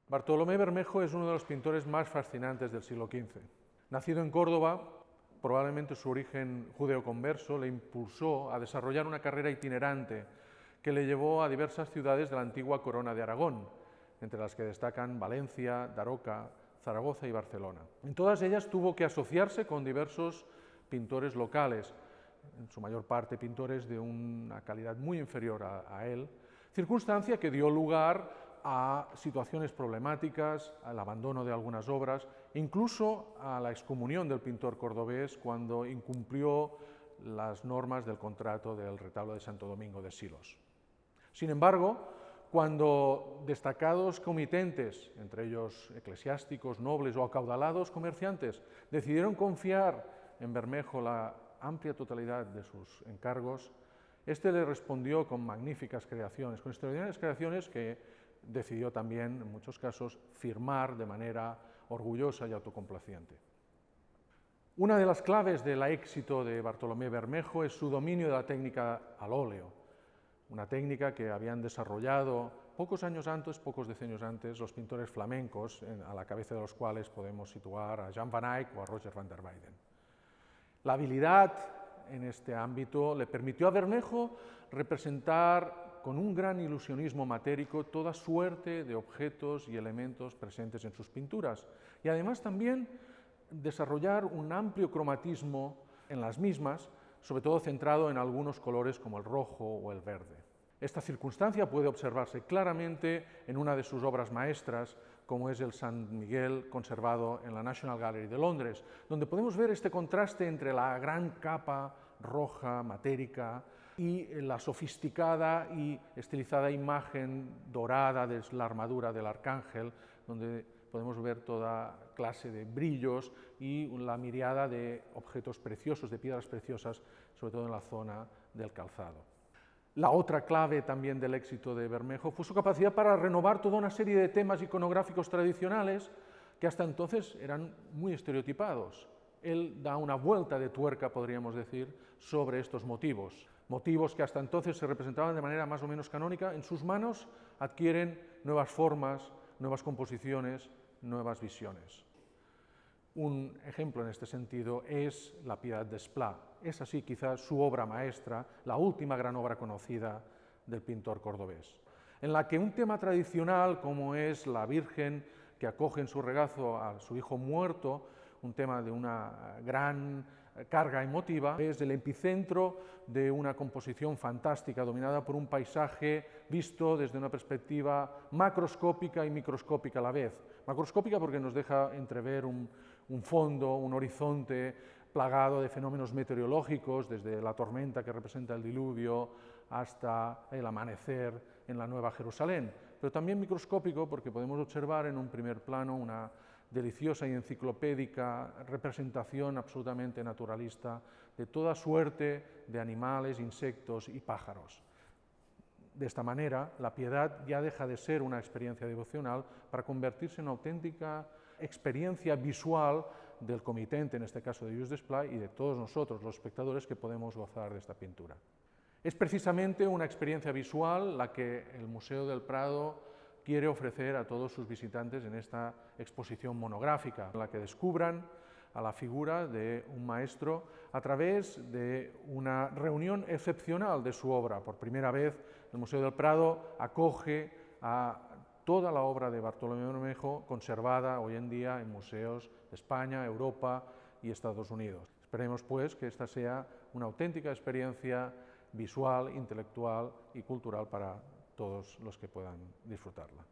Bartolomé Bermejo es uno de los pintores más fascinantes del siglo XV. Nacido en Córdoba, probablemente su origen judeoconverso le impulsó a desarrollar una carrera itinerante que le llevó a diversas ciudades de la antigua Corona de Aragón, entre las que destacan Valencia, Daroca, Zaragoza y Barcelona. En todas ellas tuvo que asociarse con diversos pintores locales, en su mayor parte pintores de una calidad muy inferior a él, circunstancia que dio lugar a situaciones problemáticas, al abandono de algunas obras, incluso a la excomunión del pintor cordobés cuando incumplió las normas del contrato del retablo de Santo Domingo de Silos. Sin embargo, cuando destacados comitentes, entre ellos eclesiásticos, nobles o acaudalados comerciantes, decidieron confiar en Bermejo la amplia totalidad de sus encargos, este le respondió con magníficas creaciones, con extraordinarias creaciones que decidió también, en muchos casos, firmar de manera orgullosa y autocomplaciente. Una de las claves del éxito de Bartolomé Bermejo es su dominio de la técnica al óleo, una técnica que habían desarrollado pocos decenios antes, los pintores flamencos, a la cabeza de los cuales podemos situar a Jan van Eyck o a Roger van der Weyden. La habilidad en este ámbito le permitió a Bermejo representar con un gran ilusionismo matérico toda suerte de objetos y elementos presentes en sus pinturas y además también desarrollar un amplio cromatismo en las mismas, sobre todo centrado en algunos colores como el rojo o el verde. Esta circunstancia puede observarse claramente en una de sus obras maestras, como es el San Miguel conservado en la National Gallery de Londres, donde podemos ver este contraste entre la gran capa roja, matérica, y la sofisticada y estilizada imagen dorada de la armadura del arcángel, donde podemos ver toda clase de brillos y la miriada de objetos preciosos, de piedras preciosas, sobre todo en la zona del calzado. La otra clave también del éxito de Bermejo fue su capacidad para renovar toda una serie de temas iconográficos tradicionales que hasta entonces eran muy estereotipados. Él da una vuelta de tuerca, podríamos decir, sobre estos motivos. Motivos que hasta entonces se representaban de manera más o menos canónica, en sus manos adquieren nuevas formas, nuevas composiciones, nuevas visiones. Un ejemplo en este sentido es la Piedad d'Esplà. Es así quizás su obra maestra, la última gran obra conocida del pintor cordobés, en la que un tema tradicional como es la Virgen que acoge en su regazo a su hijo muerto, un tema de una gran carga emotiva, es el epicentro de una composición fantástica dominada por un paisaje visto desde una perspectiva macroscópica y microscópica a la vez. Macroscópica porque nos deja entrever un fondo, un horizonte plagado de fenómenos meteorológicos, desde la tormenta que representa el diluvio hasta el amanecer en la Nueva Jerusalén, pero también microscópico porque podemos observar en un primer plano una deliciosa y enciclopédica representación absolutamente naturalista de toda suerte de animales, insectos y pájaros. De esta manera, la piedad ya deja de ser una experiencia devocional para convertirse en una auténtica experiencia visual del comitente, en este caso de Lluís d'Esplà, y de todos nosotros, los espectadores, que podemos gozar de esta pintura. Es precisamente una experiencia visual la que el Museo del Prado quiere ofrecer a todos sus visitantes en esta exposición monográfica, en la que descubran a la figura de un maestro a través de una reunión excepcional de su obra. Por primera vez, el Museo del Prado acoge a toda la obra de Bartolomé Bermejo conservada hoy en día en museos de España, Europa y Estados Unidos. Esperemos, pues, que esta sea una auténtica experiencia visual, intelectual y cultural para todos los que puedan disfrutarla.